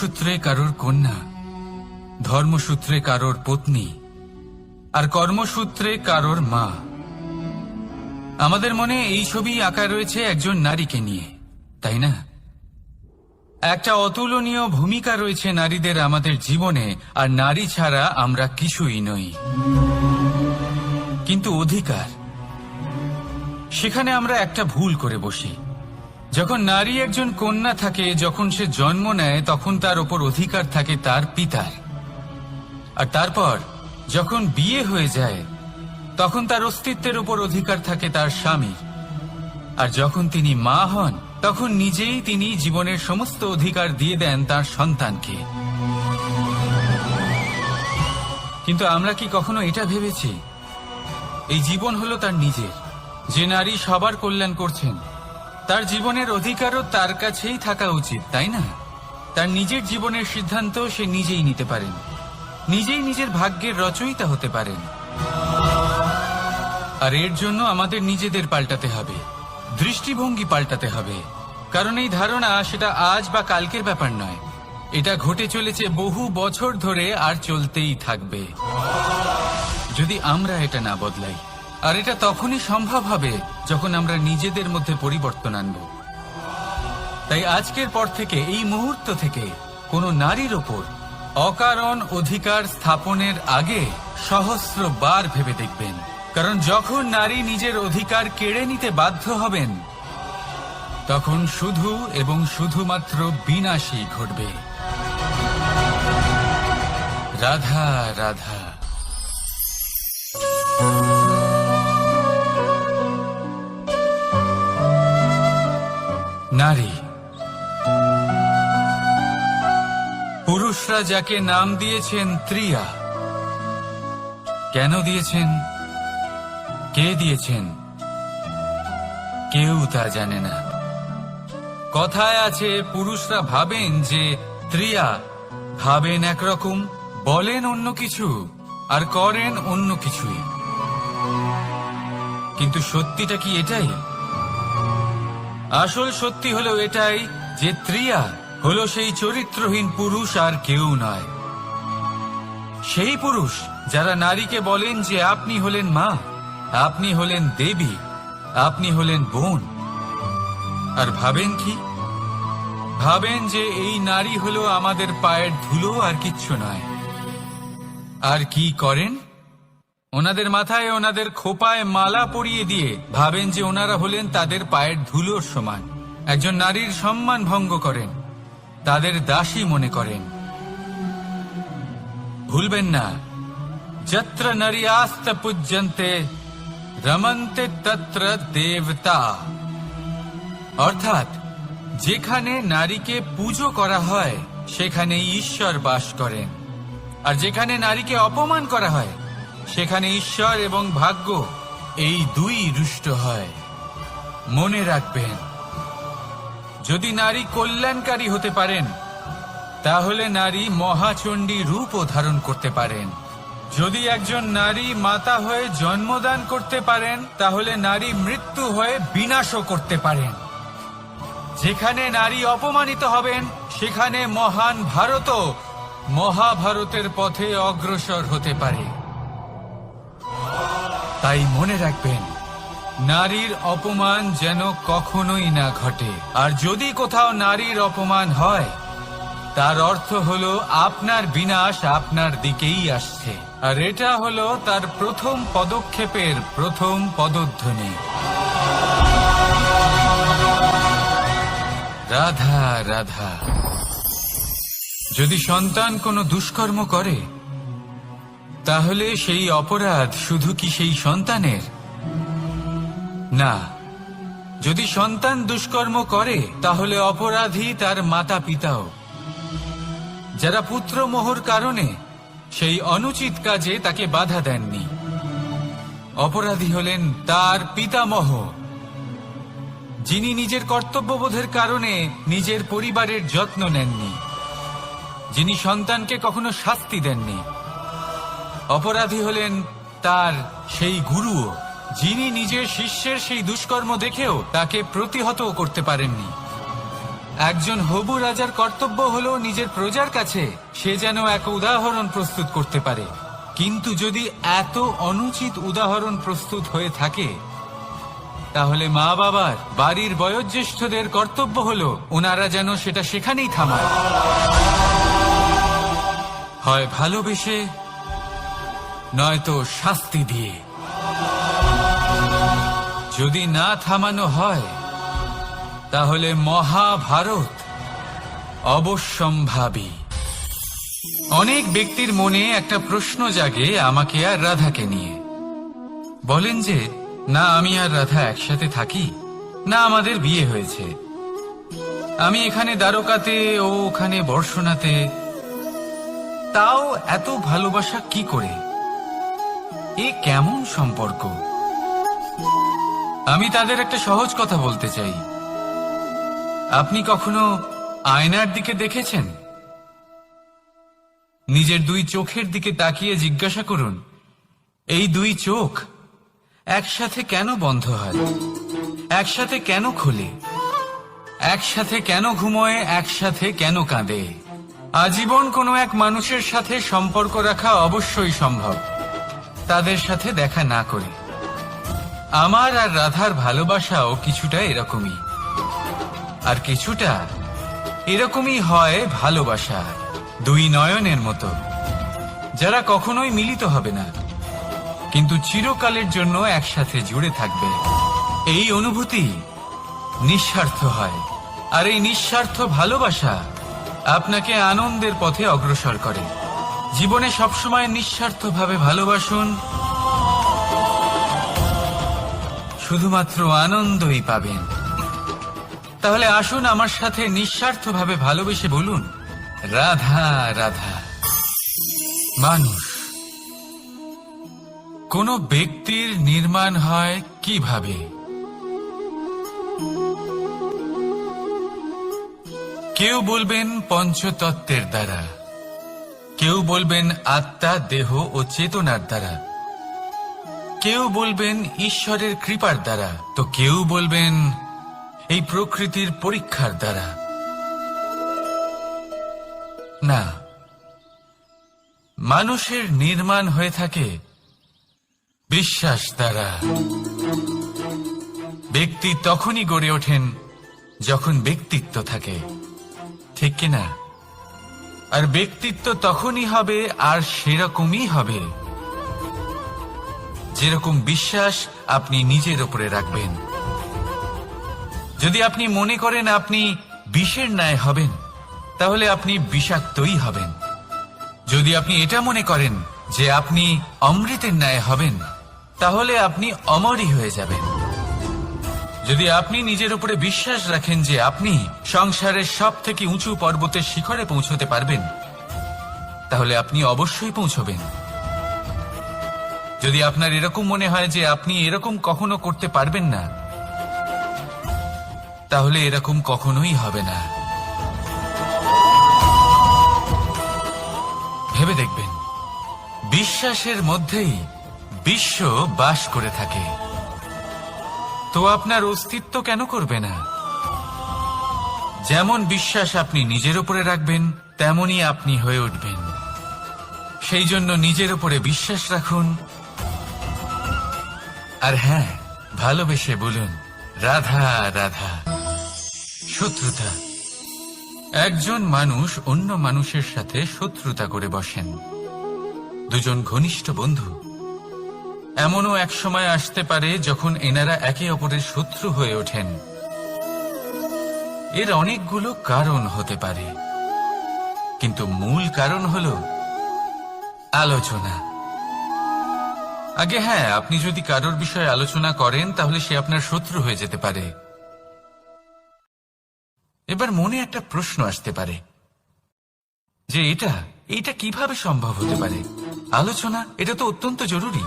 জন্মসূত্রে কারোর কন্যা, ধর্মসূত্রে কারোর পত্নী, আর কর্মসূত্রে কারোর মা। আমাদের মনে এই ছবি আঁকা রয়েছে একজন নারীকে নিয়ে, তাই না? একটা অতুলনীয় ভূমিকা রয়েছে নারীদের আমাদের জীবনে, আর নারী ছাড়া আমরা কিছুই নই। কিন্তু অধিকার, সেখানে আমরা একটা ভুল করে বসি। যখন নারী একজন কন্যা থাকে, যখন সে জন্ম নেয়, তখন তার ওপর অধিকার থাকে তার পিতার। আর তারপর যখন বিয়ে হয়ে যায়, তখন তার অস্তিত্বের উপর অধিকার থাকে তার স্বামীর। আর যখন তিনি মা হন, তখন নিজেই তিনি জীবনের সমস্ত অধিকার দিয়ে দেন তার সন্তানকে। কিন্তু আমরা কি কখনো এটা ভেবেছি এই জীবন হলো তার নিজের? যে নারী সবার কল্যাণ করছেন, তার জীবনের অধিকারও তার কাছেই থাকা উচিত, তাই না? তার নিজের জীবনের সিদ্ধান্ত সে নিজেই নিতে পারেন, নিজেই নিজের ভাগ্যের রচয়িতা হতে পারেন। আর এর জন্য আমাদের নিজেদের পাল্টাতে হবে, দৃষ্টিভঙ্গি পাল্টাতে হবে। কারণ এই ধারণা সেটা আজ বা কালকের ব্যাপার নয়, এটা ঘটে চলেছে বহু বছর ধরে, আর চলতেই থাকবে যদি আমরা এটা না বদলাই। আর এটা তখনই সম্ভব হবে যখন আমরা নিজেদের মধ্যে পরিবর্তন আনব। তাই আজকের পর থেকে, এই মুহূর্ত থেকে, কোনো নারীর ওপর অকারণ অধিকার স্থাপনের আগে সহস্রবার ভেবে দেখবেন। কারণ যখন নারী নিজের অধিকার কেড়ে নিতে বাধ্য হবেন, তখন শুধু এবং শুধুমাত্র বিনাশই ঘটবে। রাধা রাধা। নারী, পুরুষরা যাকে নাম দিয়েছেন ত্রিয়া, কেন দিয়েছেন, কে দিয়েছেন, কেউ তা জানে না। কথায় আছে, পুরুষরা ভাবেন যে ত্রিয়া, ভাবেন একরকম, বলেন অন্য কিছু, আর করেন অন্য কিছুই। কিন্তু সত্যিটা কি এটাই? আসল সত্যি হলো এটাই যে ত্রিয়া হলো সেই চরিত্রহীন পুরুষ, আর কেউ নয়। সেই পুরুষ যারা নারীকে বলেন যে আপনি হলেন মা, আপনি হলেন দেবী, আপনি হলেন বোন। আর ভাবেন কি? ভাবেন যে এই নারী হলো আমাদের পায়ের ধুলো, আর কিচ্ছু নয়। আর কি করেন? ওনাদের মাথায়, ওনাদের খোপায় মালা পরিয়ে দিয়ে ভাবেন যে ওনারা হলেন তাদের পায়ের ধুলোর সমান। একজন নারীর সম্মান ভঙ্গ করেন, তাদের দাসী মনে করেন। ভুলবেন না, যত্র নারীয়াস্ত পূজ্যন্তে রমন্তে তত্র দেবতা। অর্থাৎ যেখানে নারীকে পুজো করা হয়, সেখানে ঈশ্বর বাস করেন। আর যেখানে নারীকে অপমান করা হয়, সেখানে ঈশ্বর এবং ভাগ্য এই দুই রুষ্ট হয়। মনে রাখবেন, যদি নারী কল্যাণকারী হতে পারেন, তাহলে নারী মহাচণ্ডী রূপও ধারণ করতে পারেন। যদি একজন নারী মাতা হয়ে জন্মদান করতে পারেন, তাহলে নারী মৃত্যু হয়ে বিনাশও করতে পারেন। যেখানে নারী অপমানিত হবেন, সেখানে মহান ভারতও মহাভারতের পথে অগ্রসর হতে পারে। তাই মনে রাখবেন, নারীর অপমান যেন কখনোই না ঘটে। আর যদি কোথাও নারীর অপমান হয়, তার অর্থ হলো আপনার বিনাশ আপনার দিকেই আসছে। আর এটা হলো তার প্রথম পদক্ষেপের প্রথম পদধ্বনি। রাধা রাধা। যদি সন্তান কোনো দুষ্কর্ম করে, তাহলে সেই অপরাধ শুধু কি সেই সন্তানের? না, যদি সন্তান দুষ্কর্ম করে, তাহলে অপরাধী তার মাতা পিতাও, যারা পুত্রমোহর কারণে সেই অনুচিত কাজে তাকে বাধা দেননি। অপরাধী হলেন তার পিতামহ, যিনি নিজের কর্তব্যবোধের কারণে নিজের পরিবারের যত্ন নেননি, যিনি সন্তানকে কখনো শাস্তি দেননি। অপরাধী হলেন তার সেই গুরুও, যিনি নিজের শিষ্যের সেই দুষ্কর্ম দেখেও তাকে প্রতিহত করতে পারেননি। একজন হবু রাজার কর্তব্য হলো নিজের প্রজার কাছে সে যেন এক উদাহরণ প্রস্তুত করতে পারে। কিন্তু যদি এত অনুচিত উদাহরণ প্রস্তুত হয়ে থাকে, তাহলে মা বাবার, বাড়ির বয়োজ্যেষ্ঠদের কর্তব্য হলো ওনারা যেন সেটা সেখানেই থামায়, হয় ভালোবেসে, নয়তো শাস্তি দিয়ে। যদি না থামানো হয়, তাহলে মহাভারত অবশ্যম্ভাবী। অনেক ব্যক্তির মনে একটা প্রশ্ন জাগে আমাকে আর রাধাকে নিয়ে। বলেন যে না আমি আর রাধা একসাথে থাকি, না আমাদের বিয়ে হয়েছে, আমি এখানে দ্বারকাতে ও ওখানে বর্ষণাতে, তাও এত ভালোবাসা কি করে? এ কেমন সম্পর্ক? আমি তাদের একটা সহজ কথা বলতে চাই। আপনি কখনো আয়নার দিকে দেখেছেন? নিজের দুই চোখের দিকে তাকিয়ে জিজ্ঞাসা করুন, এই দুই চোখ একসাথে কেন বন্ধ হয়, একসাথে কেন খোলে, একসাথে কেন ঘুমোয়, একসাথে কেন কাঁদে? আজীবন কোনো এক মানুষের সাথে সম্পর্ক রাখা অবশ্যই সম্ভব, তাদের সাথে দেখা না করে। আমার আর রাধার ভালোবাসাও কিছুটা এরকমই, আর কিছুটা এরকমই হয় ভালোবাসা দুই নয়নের মতো, যারা কখনোই মিলিত হবে না, কিন্তু চিরকালের জন্য একসাথে জুড়ে থাকবে। এই অনুভূতি নিঃস্বার্থ হয়, আর এই নিঃস্বার্থ ভালোবাসা আপনাকে আনন্দের পথে অগ্রসর করে। জীবনে সবসময় নিঃস্বার্থভাবে ভালোবাসুন, শুধুমাত্র আনন্দই পাবেন। তাহলে আসুন আমার সাথে নিঃস্বার্থভাবে ভালোবেসে বলুন, রাধা রাধা। মানুষ, কোন ব্যক্তির নির্মাণ হয় কিভাবে? কেউ বলবেন পঞ্চতত্ত্বের দ্বারা, কেউ বলবেন আত্মা, দেহ ও চেতনার দ্বারা, কেউ বলবেন ঈশ্বরের কৃপার দ্বারা, তো কেউ বলবেন এই প্রকৃতির পরীক্ষার দ্বারা। না, মানুষের নির্মাণ হয়ে থাকে বিশ্বাস দ্বারা। ব্যক্তি তখনই গড়ে ওঠেন যখন ব্যক্তিত্ব থাকে, ঠিক কিনা? আর ব্যক্তিত্ব তখনই হবে আর সেরকমই হবে যেরকম বিশ্বাস আপনি নিজের উপরে রাখবেন। যদি আপনি মনে করেন আপনি বিষের ন্যায় হবেন, তাহলে আপনি বিষাক্তই হবেন। যদি আপনি এটা মনে করেন যে আপনি অমৃতের ন্যায় হবেন, তাহলে আপনি অমরই হয়ে যাবেন। যদি আপনি নিজের উপরে বিশ্বাস রাখেন যে আপনি সংসারের সব থেকে উঁচু পর্বতের শিখরে পৌঁছতে পারবেন, তাহলে আপনি অবশ্যই পৌঁছবেন। যদি আপনার এরকম মনে হয় যে আপনি এরকম কখনো করতে পারবেন না, তাহলে এরকম কখনোই হবে না। ভেবে দেখবেন, বিশ্বাসের মধ্যেই বিশ্ব বাস করে থাকে, তো আপনার অস্তিত্ব কেন করবে না? যেমন বিশ্বাস আপনি নিজের উপরে রাখবেন, তেমনই আপনি হয়ে উঠবেন। সেই জন্য নিজের উপরে বিশ্বাস রাখুন, আর হ্যাঁ, ভালোবেসে বলুন, রাধা রাধা। শত্রুতা, একজন মানুষ অন্য মানুষের সাথে শত্রুতা করে বসেন, দুজন ঘনিষ্ঠ বন্ধু। এমনও এক সময় আসতে পারে যখন এনারা একে অপরের শত্রু হয়ে ওঠেন। এর অনেকগুলো কারণ হতে পারে, কিন্তু মূল কারণ হল আলোচনা। আগে হ্যাঁ, আপনি যদি কারোর বিষয়ে আলোচনা করেন তাহলে সে আপনার শত্রু হয়ে যেতে পারে। এবার মনে একটা প্রশ্ন আসতে পারে যে এটা কিভাবে সম্ভব হতে পারে? আলোচনা, এটা তো অত্যন্ত জরুরি।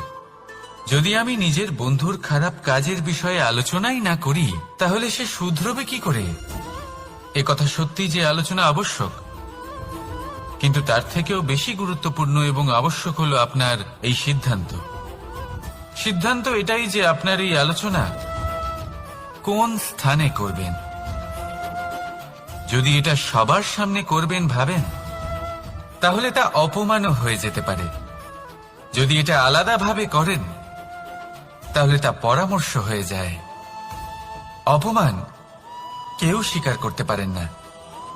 যদি আমি নিজের বন্ধুর খারাপ কাজের বিষয়ে আলোচনাই না করি, তাহলে সে শুধরবে কি করে? এ কথা সত্যি যে আলোচনা আবশ্যক, কিন্তু তার থেকেও বেশি গুরুত্বপূর্ণ এবং আবশ্যক হলো আপনার এই সিদ্ধান্ত। সিদ্ধান্ত এটাই যে আপনার এই আলোচনা কোন স্থানে করবেন। যদি এটা সবার সামনে করবেন ভাবেন, তাহলে তা অপমানও হয়ে যেতে পারে। যদি এটা আলাদাভাবে করেন, তাহলে তা পরামর্শ হয়ে যায়। অপমান কেউ স্বীকার করতে পারেন না,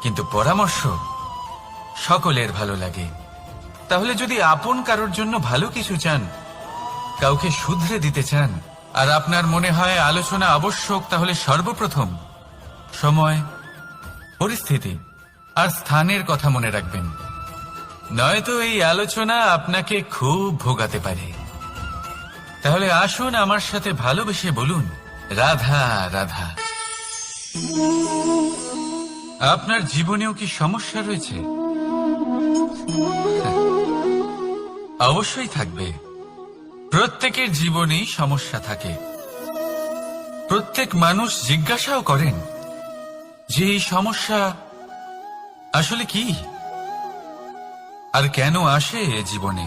কিন্তু পরামর্শ সকলের ভালো লাগে। তাহলে যদি আপন কারোর জন্য ভালো কিছু চান, কাউকে শুধরে দিতে চান, আর আপনার মনে হয় আলোচনা আবশ্যক, তাহলে সর্বপ্রথম সময়, পরিস্থিতি আর স্থানের কথা মনে রাখবেন। নয়তো এই আলোচনা আপনাকে খুব ভোগাতে পারে। তাহলে আসুন আমার সাথে ভালোবেসে বলুন, রাধা রাধা। আপনার জীবনেও কি সমস্যা রয়েছে? অবশ্যই থাকবে। প্রত্যেকের জীবনেই সমস্যা থাকে। প্রত্যেক মানুষ জিজ্ঞাসাও করেন যে এই সমস্যা আসলে কি আর কেন আসে এ জীবনে।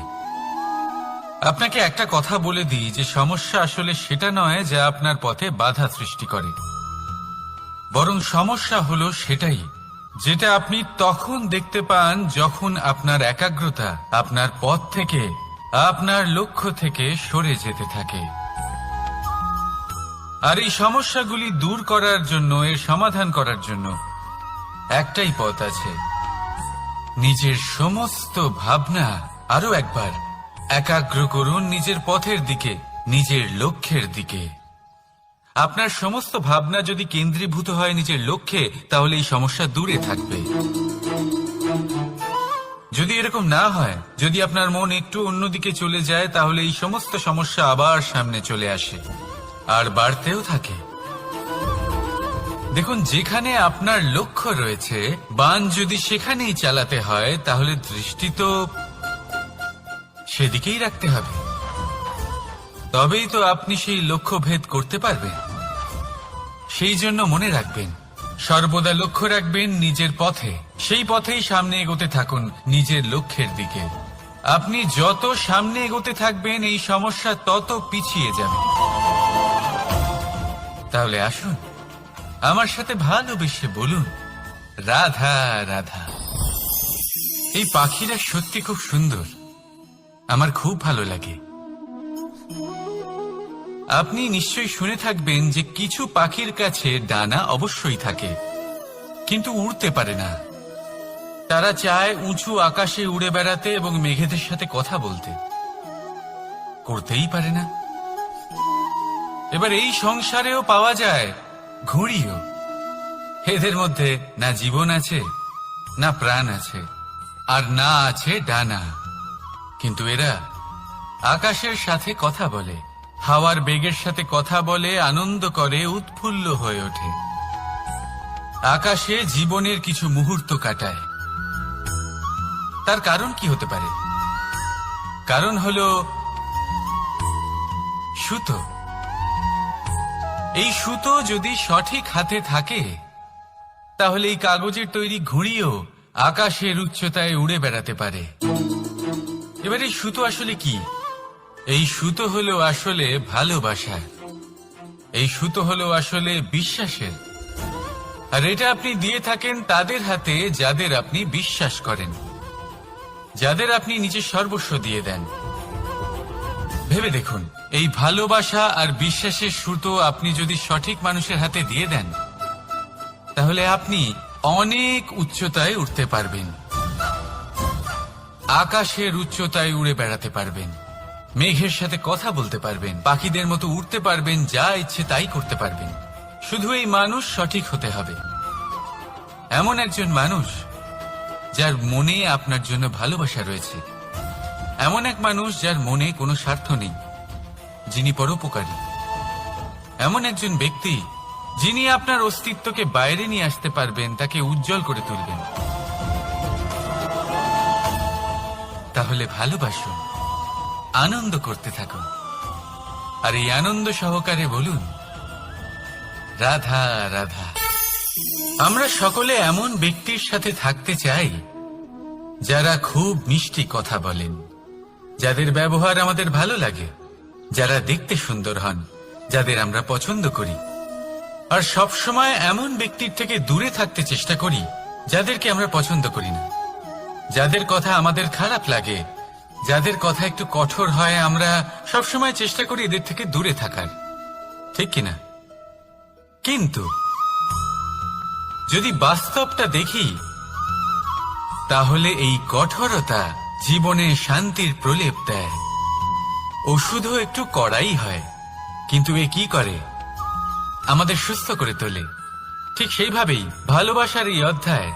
আপনাকে একটা কথা বলে দিই যে সমস্যা আসলে সেটা নয় যা আপনার পথে বাধা সৃষ্টি করে, বরং সমস্যা হলো সেটাই যেটা আপনি তখন দেখতে পান যখন আপনার একাগ্রতা আপনার পথ থেকে, আপনার লক্ষ্য থেকে সরে যেতে থাকে। আর এই সমস্যাগুলি দূর করার জন্য, এর সমাধান করার জন্য একটাই পথ আছে। নিজের সমস্ত ভাবনা আরো একবার একাগ্র করুন নিজের পথের দিকে, নিজের লক্ষ্যের দিকে। আপনার সমস্ত ভাবনা যদি কেন্দ্রীভূত হয় নিজের লক্ষ্যে, তাহলে এই সমস্যা দূরে থাকবে। যদি এরকম না হয়, যদি আপনার মন একটু অন্যদিকে চলে যায়, তাহলে এই সমস্ত সমস্যা আবার সামনে চলে আসে আর বাড়তেও থাকে। দেখুন, যেখানে আপনার লক্ষ্য রয়েছে, বান যদি সেখানেই চালাতে হয়, তাহলে দৃষ্টি তো সেদিকেই রাখতে হবে। তবেই তো আপনি সেই লক্ষ্য ভেদ করতে পারবেন। সেই জন্য মনে রাখবেন, সর্বদা লক্ষ্য রাখবেন নিজের পথে, সেই পথেই সামনে এগোতে থাকুন নিজের লক্ষ্যের দিকে। আপনি যত সামনে এগোতে থাকবেন, এই সমস্যা তত পিছিয়ে যাবে। তাহলে আসুন আমার সাথে ভালোবেসে বলুন, রাধা রাধা। এই পাখিরা সত্যি খুব সুন্দর, আমার খুব ভালো লাগে। আপনি নিশ্চয়ই শুনে থাকবেন যে কিছু পাখির কাছে ডানা অবশ্যই থাকে, কিন্তু উড়তে পারে না। তারা চায় উঁচু আকাশে উড়ে বেড়াতে এবং মেঘেদের সাথে কথা বলতে, করতেই পারে না। এবার এই সংসারেও পাওয়া যায় ঘুড়িও। এদের মধ্যে না জীবন আছে, না প্রাণ আছে, আর না আছে ডানা, কিন্তু এরা আকাশের সাথে কথা বলে, হাওয়ার বেগের সাথে কথা বলে, আনন্দ করে, উৎফুল্ল হয়ে ওঠে। আকাশে জীবনের কিছু মুহূর্ত কাটায়। তার কারণ কি হতে পারে? কারণ হলো সুতো। এই সুতো যদি সঠিক হাতে থাকে, তাহলে এই কাগজের তৈরি ঘুড়িও আকাশের উচ্চতায় উড়ে বেড়াতে পারে। এবার এই সুতো আসলে কি? এই সুতো হলো আসলে ভালোবাসা। এই সুতো হলো আসলে বিশ্বাসের। আর এটা আপনি দিয়ে থাকেন তাদের হাতে যাদের আপনি বিশ্বাস করেন, যাদের আপনি নিজের সর্বস্ব দিয়ে দেন। ভেবে দেখুন, এই ভালোবাসা আর বিশ্বাসের সুতো আপনি যদি সঠিক মানুষের হাতে দিয়ে দেন, তাহলে আপনি অনেক উচ্চতায় উঠতে পারবেন, আকাশের উচ্চতায় উড়ে বেড়াতে পারবেন, মেঘের সাথে কথা বলতে পারবেন, পাখিদের মতো উড়তে পারবেন, যা ইচ্ছে তাই করতে পারবেন। শুধু এই মানুষ সঠিক হতে হবে, এমন একজন মানুষ যার মনে আপনার জন্য ভালোবাসা রয়েছে, এমন এক মানুষ যার মনে কোনো স্বার্থ নেই, যিনি পরোপকারী, এমন একজন ব্যক্তি যিনি আপনার অস্তিত্বকে বাইরে নিয়ে আসতে পারবেন, তাকে উজ্জ্বল করে তুলবেন। তাহলে ভালোবাসুন, আনন্দ করতে থাকুন, আর এই আনন্দ সহকারে বলুন, রাধা রাধা। আমরা সকলে এমন ব্যক্তির সাথে থাকতে চাই যারা খুব মিষ্টি কথা বলেন, যাদের ব্যবহার আমাদের ভালো লাগে, যারা দেখতে সুন্দর হন, যাদের আমরা পছন্দ করি, আর সব সময় এমন ব্যক্তির থেকে দূরে থাকতে চেষ্টা করি যাদেরকে আমরা পছন্দ করি না, যাদের কথা আমাদের খারাপ লাগে, যাদের কথা একটু কঠোর হয়। আমরা সবসময় চেষ্টা করি এদের থেকে দূরে থাকার, ঠিক কিনা? কিন্তু যদি বাস্তবটা দেখি, তাহলে এই কঠোরতা জীবনে শান্তির প্রলেপ দেয়। ওষুধও একটু কড়াই হয়, কিন্তু এ কি করে? আমাদের সুস্থ করে তোলে। ঠিক সেইভাবেই ভালোবাসার এই অধ্যায়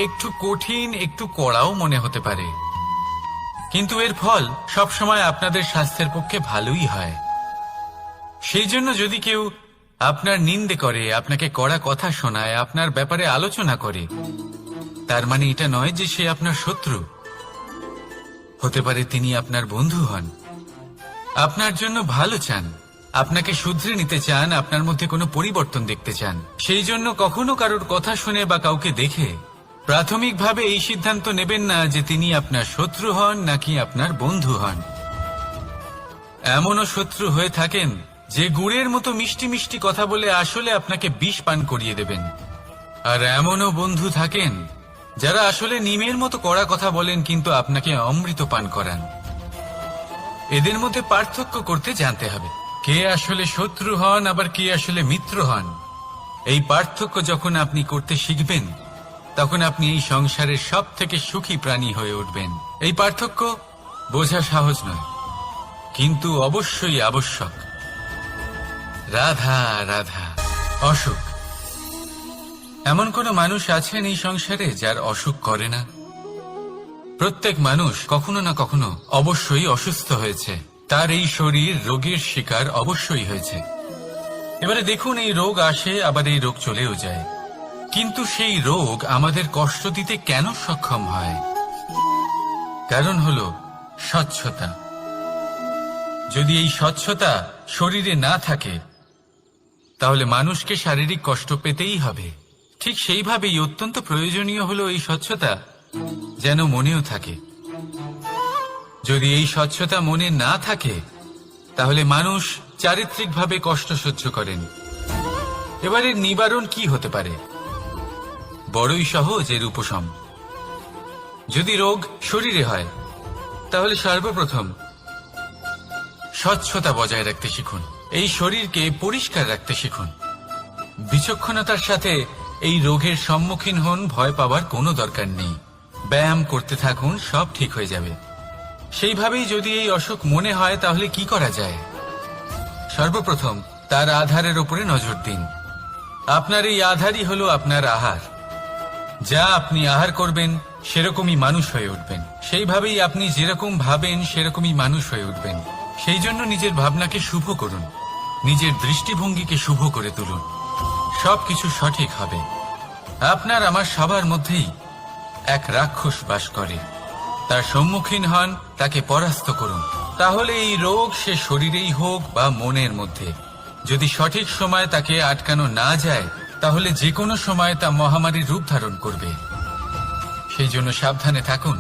একটু কঠিন, একটু কড়াও মনে হতে পারে, কিন্তু এর ফল সবসময় আপনাদের স্বাস্থ্যের পক্ষে ভালোই হয়। সেই জন্য যদি কেউ আপনার নিন্দে করে, আপনাকে কড়া কথা শোনায়, আপনার ব্যাপারে আলোচনা করে, তার মানে এটা নয় যে সে আপনার শত্রু। হতে পারে তিনি আপনার বন্ধু হন, আপনার জন্য ভালো চান, আপনাকে শুধরে নিতে চান, আপনার মধ্যে কোনো পরিবর্তন দেখতে চান। সেই জন্য কখনো কারোর কথা শুনে বা কাউকে দেখে প্রাথমিকভাবে এই সিদ্ধান্ত নেবেন না যে তিনি আপনার শত্রু হন নাকি আপনার বন্ধু হন। এমনও শত্রু হয়ে থাকেন যে গুড়ের মতো মিষ্টি মিষ্টি কথা বলে আসলে আপনাকে বিষ পান করিয়ে দেবেন। আর এমনও বন্ধু থাকেন যারা আসলে নিমের মতো কড়া কথা বলেন কিন্তু আপনাকে অমৃত পান করান। এদের মধ্যে পার্থক্য করতে জানতে হবে, কে আসলে শত্রু হন আবার কে আসলে মিত্র হন। এই পার্থক্য যখন আপনি করতে শিখবেন, তখন আপনি এই সংসারের সব থেকে সুখী প্রাণী হয়ে উঠবেন। এই পার্থক্য বোঝা সহজ নয়, কিন্তু অবশ্যই আবশ্যক। রাধা রাধা। অসুখ। এমন কোন মানুষ আছেন এই সংসারে যার অসুখ করে না? প্রত্যেক মানুষ কখনো না কখনো অবশ্যই অসুস্থ হয়েছে, তার এই শরীর রোগের শিকার অবশ্যই হয়েছে। এবারে দেখুন, এই রোগ আসে আবার এই রোগ চলেও যায়, কিন্তু সেই রোগ আমাদের কষ্ট দিতে কেন সক্ষম হয়? কারণ হলো স্বচ্ছতা। যদি এই স্বচ্ছতা শরীরে না থাকে, তাহলে মানুষকে শারীরিক কষ্ট পেতেই হবে। ঠিক সেইভাবেই অত্যন্ত প্রয়োজনীয় হলো এই স্বচ্ছতা যেন মনেও থাকে। যদি এই স্বচ্ছতা মনে না থাকে, তাহলে মানুষ চারিত্রিকভাবে কষ্ট সহ্য করেন। এবারে নিবারণ কি হতে পারে? বড়ই সহজ এর উপশম। যদি রোগ শরীরে হয়, তাহলে সর্বপ্রথম স্বচ্ছতা বজায় রাখতে শিখুন, এই শরীরকে পরিষ্কার রাখতে শিখুন। বিচক্ষণতার সাথে এই রোগের সম্মুখীন হন, ভয় পাওয়ার কোনো দরকার নেই। ব্যায়াম করতে থাকুন, সব ঠিক হয়ে যাবে। সেইভাবেই যদি এই অসুখ মনে হয়, তাহলে কি করা যায়? সর্বপ্রথম তার আধারের উপরে নজর দিন। আপনার এই আধারই হলো আপনার আহার। যা আপনি আহার করবেন সেরকমই মানুষ হয়ে উঠবেন। সেইভাবেই আপনি যেরকম ভাবেন সেরকমই মানুষ হয়ে উঠবেন। সেই জন্য নিজের ভাবনাকে শুভ করুন, নিজের দৃষ্টিভঙ্গিকে শুভ করে তুলুন, সবকিছু সঠিক হবে। আপনার আমার সবার মধ্যেই এক রাক্ষস বাস করে, তার সম্মুখীন হন, তাকে পরাস্ত করুন। তাহলে এই রোগ সে শরীরেই হোক বা মনের মধ্যে, যদি সঠিক সময় তাকে আটকানো না যায়, তাহলে যে কোনো সময় তা মহামারীর রূপ ধারণ করবে। সেই জন্য সাবধানে থাকুন,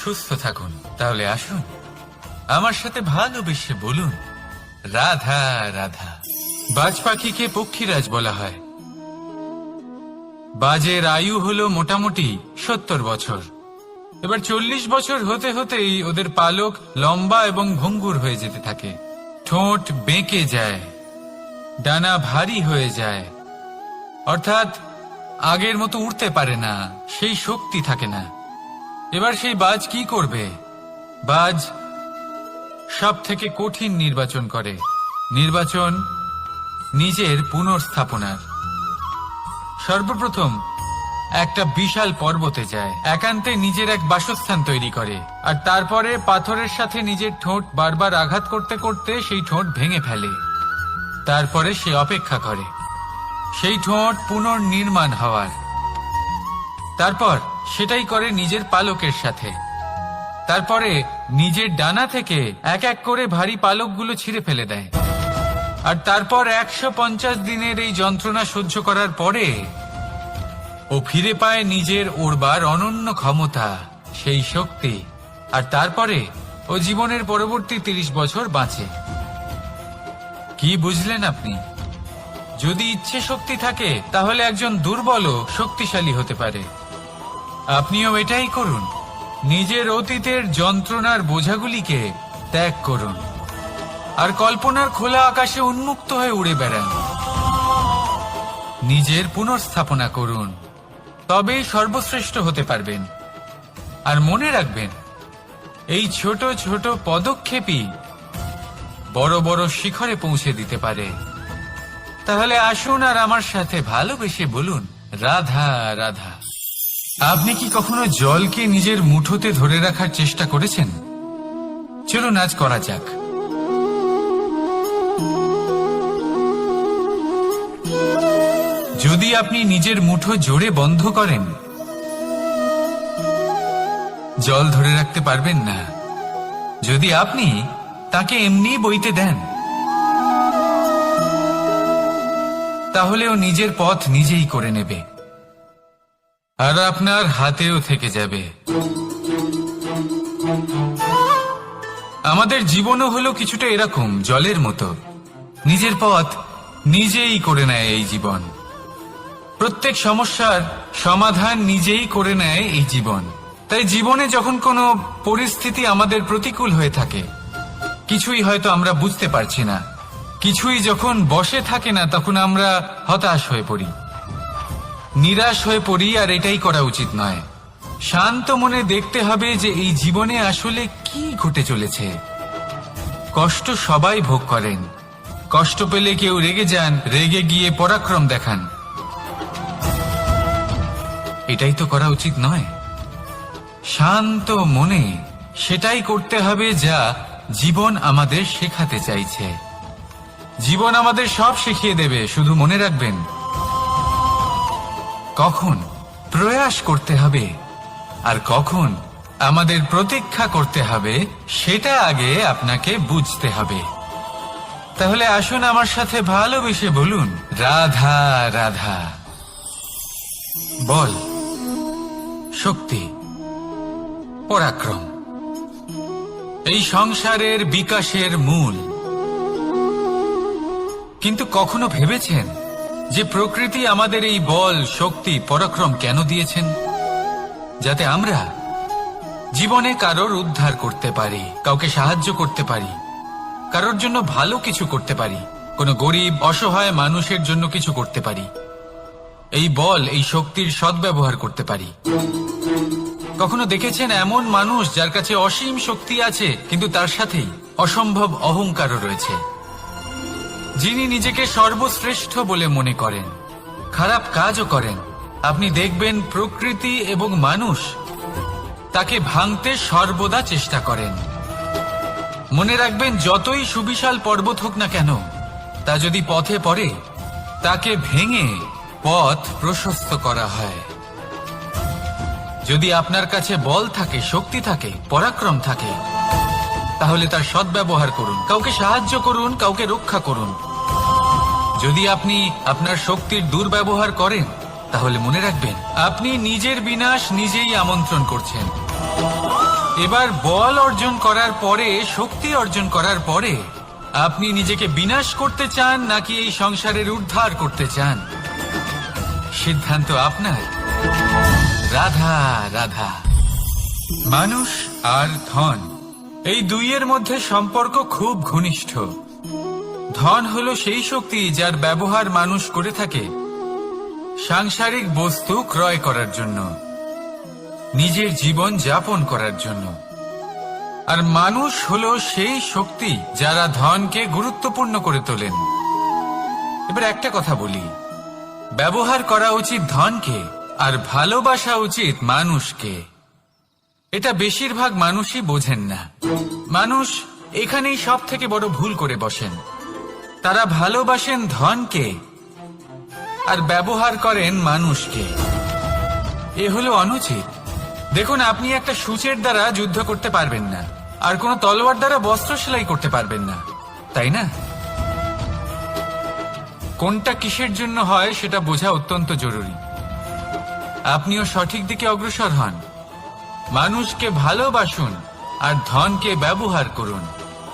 সুস্থ থাকুন। তাহলে আসুন আমার সাথে ভালোবেসে বলুন, রাধা রাধা। বাজ পাখিকে পক্ষীরাজ বলা হয়। বাজের আয়ু হলো মোটামুটি 70 বছর। এবার 40 বছর হতে হতেই ওদের পালক লম্বা এবং ভঙ্গুর হয়ে যেতে থাকে, ঠোঁট বেঁকে যায়, ডানা ভারী হয়ে যায়, অর্থাৎ আগের মতো উড়তে পারে না, সেই শক্তি থাকে না। এবার সেই বাজ কি করবে? বাজ সব থেকে কঠিন নির্বাচন করে, নির্বাচন নিজের পুনর্স্থাপনার। সর্বপ্রথম একটা বিশাল পর্বতে যায়, একান্তে নিজের এক বাসস্থান তৈরি করে, আর তারপরে পাথরের সাথে নিজের ঠোঁট বারবার আঘাত করতে করতে সেই ঠোঁট ভেঙে ফেলে। তারপরে সে অপেক্ষা করে সেই ঠোঁট পুনর্নির্মাণ হওয়ার। তারপর সেটাই করে নিজের পালকের সাথে। তারপরে নিজের ডানা থেকে এক এক করে ভারী পালকগুলো ছিঁড়ে ফেলে দেয়। আর তারপর 150 দিনের এই যন্ত্রণা সহ্য করার পরে ও ফিরে পায় নিজের ওড়বার অনন্য ক্ষমতা, সেই শক্তি। আর তারপরে ও জীবনের পরবর্তী 30 বছর বাঁচে। কি বুঝলেন আপনি? যদি ইচ্ছে শক্তি থাকে তাহলে একজন দুর্বলও শক্তিশালী হতে পারে। আপনিও এটাই করুন। নিজের অতীতের যন্ত্রণার বোঝাগুলিকে ত্যাগ করুন আর কল্পনার খোলা আকাশে উন্মুক্ত হয়ে উড়ে বেড়ান। নিজের পুনর্স্থাপনা করুন, তবেই সর্বশ্রেষ্ঠ হতে পারবেন। আর মনে রাখবেন, এই ছোট ছোট পদক্ষেপই বড় বড় শিখরে পৌঁছে দিতে পারে। তাহলে আসুন আর আমার সাথে ভালোবেসে বলুন, রাধা রাধা। আপনি কি কখনো জলকে নিজের মুঠোতে ধরে রাখার চেষ্টা করেছেন? চলুন আজ করা যাক। যদি আপনি নিজের মুঠো জোরে বন্ধ করেন, জল ধরে রাখতে পারবেন না। যদি আপনি তাকে এমনি বইতে দেন, তাহলে ও নিজের পথ নিজেই করে নেবে আর আপনার হাতেও থেকে যাবে। আমাদের জীবনও হলো কিছুটা এরকম, জলের মতো। নিজের পথ নিজেই করে নেয় এই জীবন। প্রত্যেক সমস্যার সমাধান নিজেই করে নেয় এই জীবন। তাই জীবনে যখন কোনো পরিস্থিতি আমাদের প্রতিকূল হয়ে থাকে, কিছুই হয়তো আমরা বুঝতে পারছি না, কিছুই যখন বসে থাকে না, তখন আমরা হতাশ হয়ে পড়ি, নিরাশ হয়ে পড়ি। আর এটাই করা উচিত নয়। শান্ত মনে দেখতে হবে যে এই জীবনে আসলে কি ঘটে চলেছে। কষ্ট সবাই ভোগ করেন। কষ্ট পেলে কেউ রেগে যান, রেগে গিয়ে পরাক্রম দেখান। এটাই তো করা উচিত নয়। শান্ত মনে সেটাই করতে হবে যা জীবন আমাদের শেখাতে চাইছে। জীবন আমাদের সব শিখিয়ে দেবে, শুধু মনে রাখবেন কখন প্রয়াস করতে হবে আর কখন আমাদের প্রতীক্ষা করতে হবে, সেটা আগে আপনাকে বুঝতে হবে। তাহলে আসুন আমার সাথে ভালোবেসে বলুন, রাধা রাধা। বল, শক্তি, পরাক্রম এই সংসারের বিকাশের মূল। কিন্তু কখনো ভেবেছেন যে প্রকৃতি আমাদের এই বল, শক্তি, পরাক্রম কেন দিয়েছেন? যাতে আমরা জীবনে কারোর উদ্ধার করতে পারি, কাউকে সাহায্য করতে পারি, কারোর জন্য ভালো কিছু করতে পারি, কোনো গরিব অসহায় মানুষের জন্য কিছু করতে পারি। এই বল, এই শক্তির সদ্ব্যবহার করতে পারি। কখনো দেখেছেন এমন মানুষ যার কাছে অসীম শক্তি আছে, কিন্তু তার সাথেই অসম্ভব অহংকারও রয়েছে, যিনি নিজেকে সর্বশ্রেষ্ঠ বলে মনে করেন, খারাপ কাজও করেন। আপনি দেখবেন প্রকৃতি এবং মানুষ তাকে ভাঙতে সর্বদা চেষ্টা করেন। মনে রাখবেন, যতই সুবিশাল পর্বত হোক না কেন, তা যদি পথে পড়ে, তাকে ভেঙে পথ প্রশস্ত করা হয়। যদি আপনার কাছে বল থাকে, শক্তি থাকে, পরাক্রম থাকে, তাহলে তার সদ্ব্যবহার করুন, কাউকে সাহায্য করুন, কাউকে রক্ষা করুন। যদি আপনি আপনার শক্তির দুর্ব্যবহার করেন, তাহলে মনে রাখবেন আপনি নিজের বিনাশ নিজেই আমন্ত্রণ করছেন। এবার বল অর্জন করার পরে, শক্তি অর্জন করার পরে, আপনি নিজেকে বিনাশ করতে চান নাকি এই সংসারের উদ্ধার করতে চান? সিদ্ধান্ত আপনার। রাধা রাধা। মানুষ আর ধন, এই দুইয়ের মধ্যে সম্পর্ক খুব ঘনিষ্ঠ। ধন হলো সেই শক্তি যার ব্যবহার মানুষ করে থাকে সাংসারিক বস্তু ক্রয় করার জন্য, নিজের জীবন যাপন করার জন্য। আর মানুষ হলো সেই শক্তি যারা ধনকে গুরুত্বপূর্ণ করে তোলেন। এবার একটা কথা বলি, ব্যবহার করা উচিত ধনকে আর ভালোবাসা উচিত মানুষকে। এটা বেশিরভাগ মানুষই বোঝেন না। মানুষ এখানেই সব থেকে বড় ভুল করে বসেন। তারা ভালোবাসেন ধনকে আর ব্যবহার করেন মানুষকে। এ হলো অনুচিত। দেখুন, আপনি একটা সূচের দ্বারা যুদ্ধ করতে পারবেন না, আর কোনো তলোয়ার দ্বারা বস্ত্র সেলাই করতে পারবেন না, তাই না? কোনটা কিসের জন্য হয় সেটা বোঝা অত্যন্ত জরুরি। আপনিও সঠিক দিকে অগ্রসর হন। মানুষকে ভালোবাসুন আর ধনকে ব্যবহার করুন।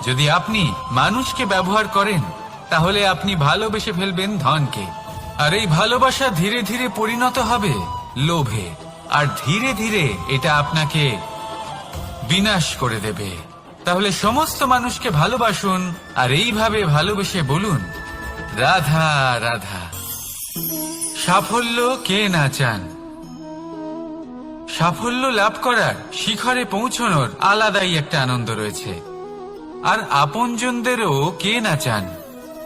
যদি আপনি মানুষকে ব্যবহার করেন, তাহলে আপনি ভালোবেসে ফেলবেন ধনকে। আর এই ভালোবাসা ধীরে ধীরে পরিণত হবে লোভে, আর ধীরে ধীরে এটা আপনাকে বিনাশ করে দেবে। তাহলে সমস্ত মানুষকে ভালোবাসুন আর এইভাবে ভালোবেসে বলুন, রাধা রাধা। সাফল্য কে না চান? সাফল্য লাভ করার, শিখরে পৌঁছানোর আলাদাই একটা আনন্দ রয়েছে। আর আপনজনদেরও কে না চান?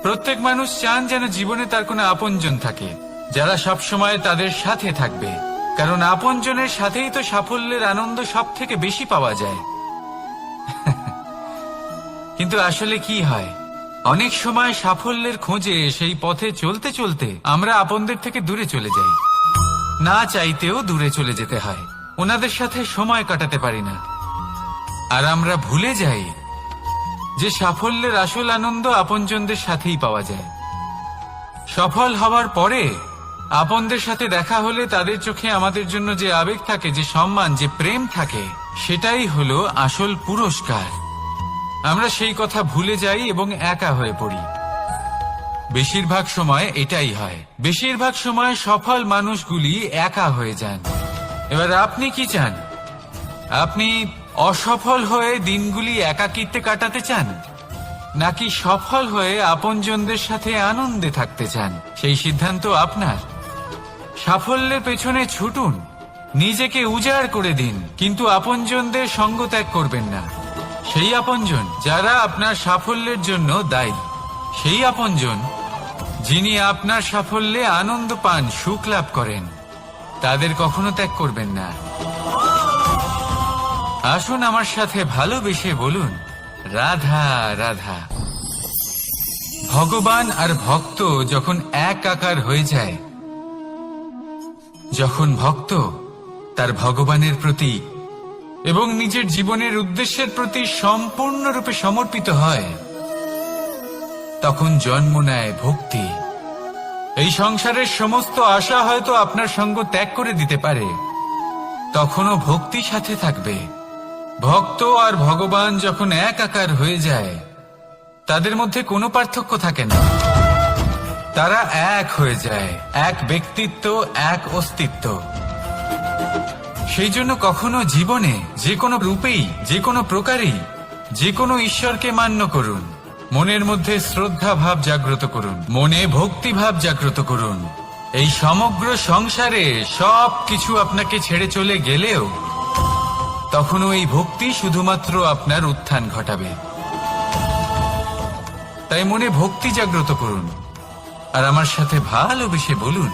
প্রত্যেক মানুষ চান যেন জীবনে তার কোনো আপনজন থাকে, যারা সবসময় তাদের সাথে থাকবে। কারণ আপনজনের সাথেই তো সাফল্যের আনন্দ সব থেকে বেশি পাওয়া যায়। কিন্তু আসলে কি হয়, অনেক সময় সাফল্যের খোঁজে সেই পথে চলতে চলতে আমরা আপনদের থেকে দূরে চলে যাই। না চাইতেও দূরে চলে যেতে হয়, ওনাদের সাথে সময় কাটাতে পারি না। আর আমরা ভুলে যাই যে সাফল্যের আসল আনন্দ আপনজনদের সাথেই পাওয়া যায়। সফল হওয়ার পরে আপনদের সাথে দেখা হলে তাদের চোখে আমাদের জন্য যে আবেগ থাকে, যে সম্মান, যে প্রেম থাকে, সেটাই হলো আসল পুরস্কার। আমরা সেই কথা ভুলে যাই এবং একা হয়ে পড়ি। বেশিরভাগ সময় এটাই হয়। বেশিরভাগ সময় সফল মানুষগুলি একা হয়ে যান। এবার আপনি কি চান? আপনি অসফল হয়ে দিনগুলি একাকিত্বে কাটাতে চান, নাকি সফল হয়ে আপনজনদের সাথে আনন্দে থাকতে চান? সেই সিদ্ধান্ত আপনার। সাফল্যের পেছনে ছুটুন, নিজেকে উজাড় করে দিন, কিন্তু আপনজনদের সঙ্গ ত্যাগ করবেন না। সেই আপনজন যারা আপনার সাফল্যের জন্য দায়ী, সেই আপনজন যিনি আপনার সাফল্যে আনন্দ পান, সুখ লাভ করেন, তাদের কখনো ত্যাগ করবেন না। আসুন আমার সাথে ভালোবেসে বলুন, রাধা রাধা। ভগবান আর ভক্ত যখন এক আকার হয়ে যায়, যখন ভক্ত তার ভগবানের প্রতি এবং নিজের জীবনের উদ্দেশ্যের প্রতি সম্পূর্ণরূপে সমর্পিত হয়, তখন জন্ম নেয় ভক্তি। এই সংসারের সমস্ত আশা হয়তো আপনার সঙ্গ ত্যাগ করে দিতে পারে, তখনও ভক্তি সাথে থাকবে। ভক্ত আর ভগবান যখন এক আকার হয়ে যায়, তাদের মধ্যে কোনো পার্থক্য থাকে না। তারা এক হয়ে যায়, এক ব্যক্তিত্ব, এক অস্তিত্ব। সেই জন্য কখনো জীবনে যে কোনো রূপেই, যে কোনো প্রকারেই, যে কোনো ঈশ্বরকে মান্য করুন। মনের মধ্যে শ্রদ্ধা ভাব জাগ্রত করুন, মনে ভক্তি ভাব জাগ্রত করুন। এই সমগ্র সংসারে সব কিছু আপনাকে ছেড়ে চলে গেলেও তখনও এই ভক্তি শুধুমাত্র আপনার উত্থান ঘটাবে। তাই মনে ভক্তি জাগ্রত করুন আর আমার সাথে ভালোবেসে বলুন,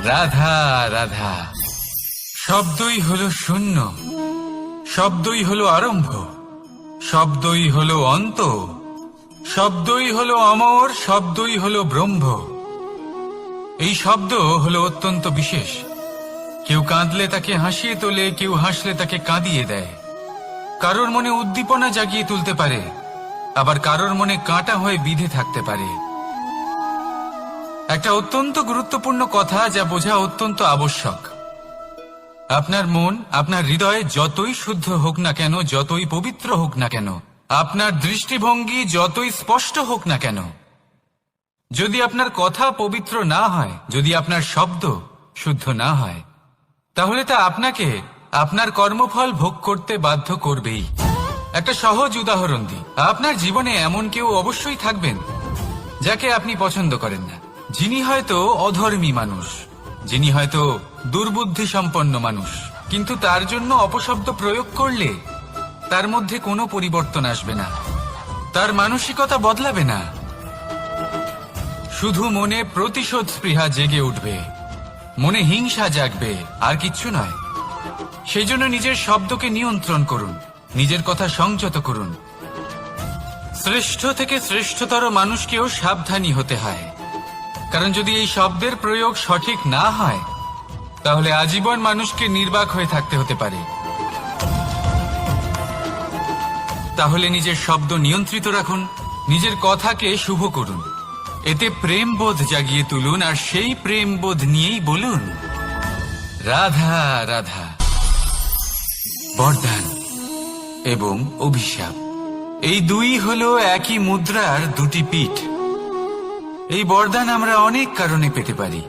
রাধা রাধা। শব্দই হলো শূন্য, শব্দই হলো আরম্ভ, শব্দই হলো অন্ত, শব্দই হলো অমর, শব্দই হলো ব্রহ্ম। এই শব্দ হলো অত্যন্ত বিশেষ। কেউ কাঁদলে তাকে হাসিয়ে তোলে, কেউ হাসলে তাকে কাঁদিয়ে দেয়। কারোর মনে উদ্দীপনা জাগিয়ে তুলতে পারে, আবার কারোর মনে কাঁটা হয়ে বিঁধে থাকতে পারে। একটা অত্যন্ত গুরুত্বপূর্ণ কথা, যা বোঝা অত্যন্ত আবশ্যক। আপনার মন, আপনার হৃদয় যতই শুদ্ধ হোক না কেন, যতই পবিত্র হোক না কেন, আপনার দৃষ্টিভঙ্গি যতই স্পষ্ট হোক না কেন, যদি আপনার কথা পবিত্র না হয়, যদি আপনার শব্দ শুদ্ধ না হয়, তাহলে তা আপনাকে আপনার কর্মফল ভোগ করতে বাধ্য করবেই। একটা সহজ উদাহরণ দিই। আপনার জীবনে এমন কেউ অবশ্যই থাকবেন যাকে আপনি পছন্দ করেন না, যিনি হয়তো অধর্মী মানুষ, যিনি হয়তো দুর্বুদ্ধি সম্পন্ন মানুষ, কিন্তু তার জন্য অপশব্দ প্রয়োগ করলে তার মধ্যে কোনো পরিবর্তন আসবে না, তার মানসিকতা বদলাবে না, শুধু মনে প্রতিশোধ স্পৃহা জেগে উঠবে, মনে হিংসা জাগবে, আর কিচ্ছু নয়। সেই জন্য নিজের শব্দকে নিয়ন্ত্রণ করুন, নিজের কথা সংযত করুন। শ্রেষ্ঠ থেকে শ্রেষ্ঠতর মানুষকেও সাবধানী হতে হয়, কারণ যদি এই শব্দের প্রয়োগ সঠিক না হয়, তাহলে আজীবন মানুষকে নির্বাক হয়ে থাকতে হতে পারে। তাহলে নিজের শব্দ নিয়ন্ত্রিত রাখুন, নিজের কথাকে শুভ করুন, এতে প্রেমবোধ জাগিয়ে তুলুন, আর সেই প্রেমবোধ নিয়েই বলুন, রাধা রাধা। বরদান এবং অভিশাপ, এই দুই হলো একই মুদ্রার দুটি পিঠ। এই বরদান আমরা অনেক কারণে পেতে পারি।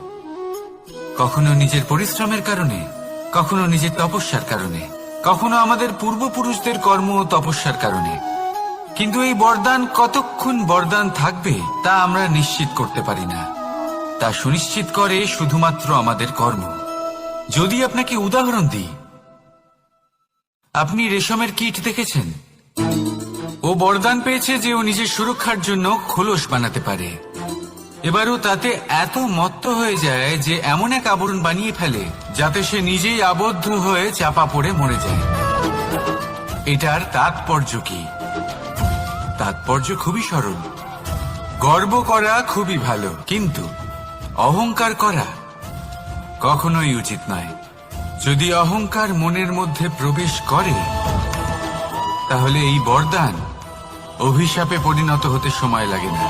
কখনো নিজের পরিশ্রমের কারণে, কখনো নিজের তপস্যার কারণে, কখনো আমাদের পূর্বপুরুষদের কর্ম ও তপস্যার কারণে। কিন্তু এই বরদান কতক্ষণ বরদান থাকবে তা আমরা নিশ্চিত করতে পারি না। তা সুনিশ্চিত করে শুধুমাত্র আমাদের কর্ম। যদি আপনাকে উদাহরণ দিই, আপনি রেশমের কীট দেখেছেন? ও বরদান পেয়েছে যে ও নিজের সুরক্ষার জন্য খোলস বানাতে পারে। এবারও তাতে এত মত্ত হয়ে যায় যে এমন এক আবরণ বানিয়ে ফেলে যাতে সে নিজেই আবদ্ধ হয়ে চাপা পড়ে মরে যায়। এটার তাৎপর্য কি? তাৎপর্য খুবই সরল। গর্ব করা খুবই ভালো, কিন্তু অহংকার করা কখনোই উচিত নয়। যদি অহংকার মনের মধ্যে প্রবেশ করে তাহলে এই বরদান অভিশাপে পরিণত হতে সময় লাগে না।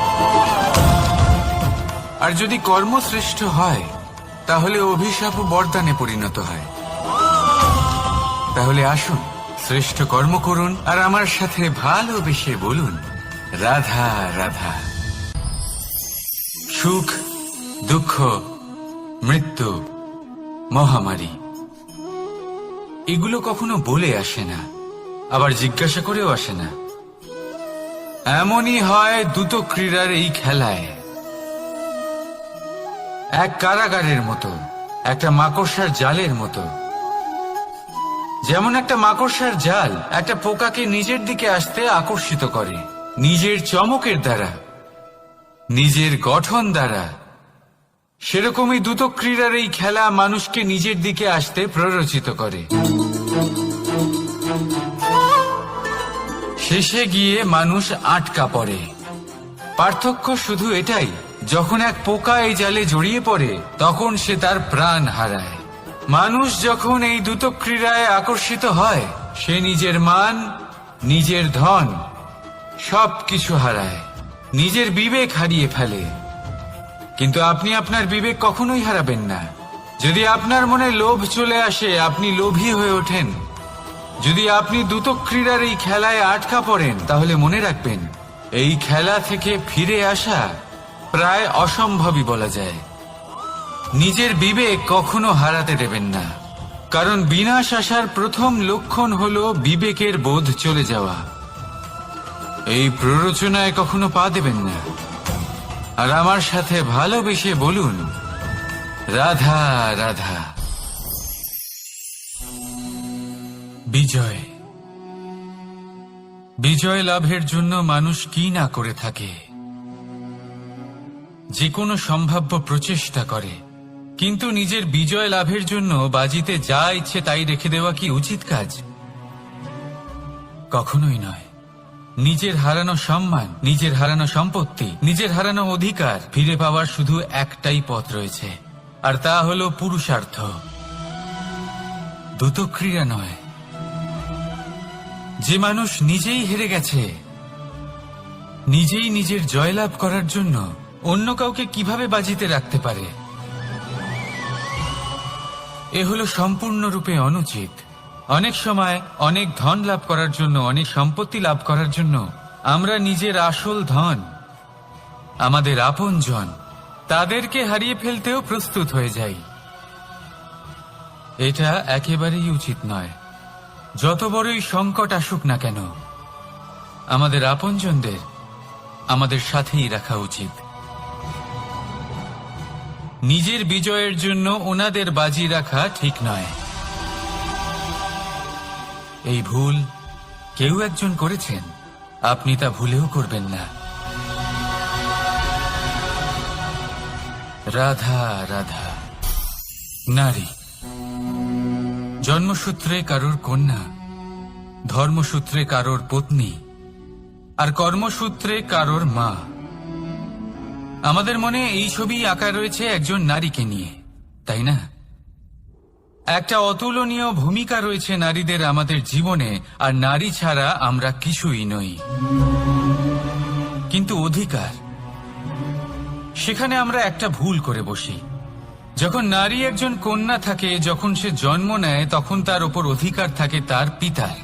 আর যদি কর্মশ্রেষ্ঠ হয় তাহলে অভিশাপ ও বরদানে পরিণত হয়। তাহলে আসুন শ্রেষ্ঠ কর্ম করুন আর আমার সাথে ভালোবেসে বলুন, রাধা রাধা। সুখ, দুঃখ, মৃত্যু, মহামারী এগুলো কখনো বলে আসে না, আবার জিজ্ঞাসা করেও আসে না। এমনই হয় দ্রুত ক্রীড়ার এই খেলায়। এক কারাগারের মতো, একটা মাকড়সার জালের মতো। যেমন একটা মাকড়সার জাল একটা পোকাকে নিজের দিকে আসতে আকর্ষিত করে নিজের চমকের দ্বারা, নিজের গঠন দ্বারা, সেরকমই দ্রুত ক্রীড়ার এই খেলা মানুষকে নিজের দিকে আসতে প্ররোচিত করে। শেষে গিয়ে মানুষ আটকা পড়ে। পার্থক্য শুধু এটাই, যখন এক পোকা এই জালে জড়িয়ে পড়ে তখন সে তার প্রাণ হারায়। মানুষ যখন এই দ্রুত ক্রীড়ায় আকর্ষিত হয় সে নিজের মান, নিজের ধন সবকিছু হারায়, নিজের বিবেক হারিয়ে ফেলে। কিন্তু আপনি আপনার বিবেক কখনোই হারাবেন না। যদি আপনার মনে লোভ চলে আসে আপনি লোভী হয়ে ওঠেন। যদি আপনি দ্রুত ক্রীড়ার এই খেলায় আটকা পড়েন তাহলে মনে রাখবেন এই খেলা থেকে ফিরে আসা প্রায় অসম্ভবই বলা যায়। নিজের বিবেক কখনো হারাতে দেবেন না, কারণ বিনাশ আসার প্রথম লক্ষণ হলো বিবেকের বোধ চলে যাওয়া। এই প্ররোচনায় কখনো পা দেবেন না। আর আমার সাথে ভালোবেসে বলুন, রাধা রাধা। বিজয়, বিজয় লাভের জন্য মানুষ কি না করে থাকে। যে কোনো সম্ভাব্য প্রচেষ্টা করে, কিন্তু নিজের বিজয় লাভের জন্য বাজিতে যা ইচ্ছে তাই রেখে দেওয়া কি উচিত কাজ? কখনোই নয়। নিজের হারানো সম্মান, নিজের হারানো সম্পত্তি, নিজের হারানো অধিকার ফিরে পাওয়ার শুধু একটাই পথ রয়েছে, আর তা হলো পুরুষার্থ, দ্রুত ক্রীড়া নয়। যে মানুষ নিজেই হেরে গেছে, নিজেই নিজের জয়লাভ করার জন্য অন্য কাউকে কিভাবে বাজিতে রাখতে পারে? এ হলো সম্পূর্ণরূপে অনুচিত। অনেক সময় অনেক ধন লাভ করার জন্য, অনেক সম্পত্তি লাভ করার জন্য আমরা নিজের আসল ধন, আমাদের আপনজন, তাদেরকে হারিয়ে ফেলতেও প্রস্তুত হয়ে যাই। এটা একেবারেই উচিত নয়। যত বড়ই সংকট আসুক না কেন আমাদের আপনজনদের আমাদের সাথেই রাখা উচিত। নিজের বিজয়ের জন্য ওনাদের বাজি রাখা ঠিক নয়। এই ভুল কেউ একজন করেছেন, আপনি তা ভুলেও করবেন না। রাধা রাধা। নারী জন্মসূত্রে কারোর কন্যা, ধর্মসূত্রে কারোর পত্নী, আর কর্মসূত্রে কারোর মা। আমাদের মনে এই ছবি আঁকা রয়েছে একজন নারীকে নিয়ে, তাই না? একটা অতুলনীয় ভূমিকা রয়েছে নারীদের আমাদের জীবনে, আর নারী ছাড়া আমরা কিছুই নই। কিন্তু অধিকার, সেখানে আমরা একটা ভুল করে বসি। যখন নারী একজন কন্যা থাকে, যখন সে জন্ম নেয়, তখন তার উপর অধিকার থাকে তার পিতার।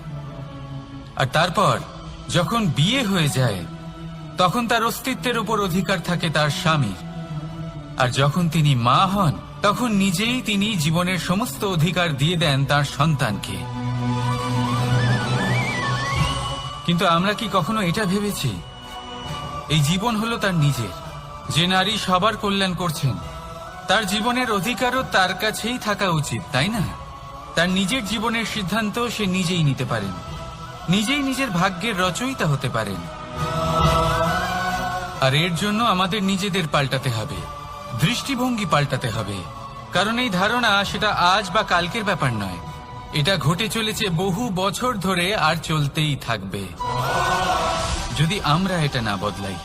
আর তারপর যখন বিয়ে হয়ে যায় তখন তার অস্তিত্বের উপর অধিকার থাকে তার স্বামীর। আর যখন তিনি মা হন তখন নিজেই তিনি জীবনের সমস্ত অধিকার দিয়ে দেন তার সন্তানকে। কিন্তু আমরা কি কখনো এটা ভেবেছি এই জীবন হলো তার নিজের? যে নারী সবার কল্যাণ করছেন তার জীবনের অধিকারও তার কাছেই থাকা উচিত, তাই না? তার নিজের জীবনের সিদ্ধান্ত সে নিজেই নিতে পারেন, নিজেই নিজের ভাগ্যের রচয়িতা হতে পারেন। আর এর জন্য আমাদের নিজেদের পাল্টাতে হবে, দৃষ্টিভঙ্গি পাল্টাতে হবে। কারণ এই ধারণা সেটা আজ বা কালকের ব্যাপার নয়, এটা ঘটে চলেছে বহু বছর ধরে আর চলতেই থাকবে যদি আমরা এটা না বদলাই।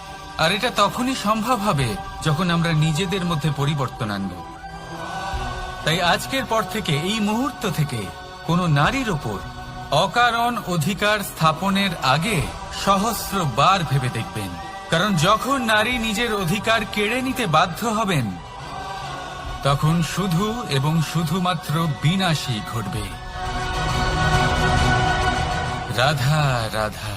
আর এটা তখনই সম্ভব হবে যখন আমরা নিজেদের মধ্যে পরিবর্তন আনব। তাই আজকের পর থেকে, এই মুহূর্ত থেকে কোনো নারীর ওপর অকারণ অধিকার স্থাপনের আগে সহস্রবার ভেবে দেখবেন। কারণ যখন নারী নিজের অধিকার কেড়ে নিতে বাধ্য হবেন তখন শুধু এবং শুধুমাত্র বিনাশই ঘটবে। রাধা রাধা।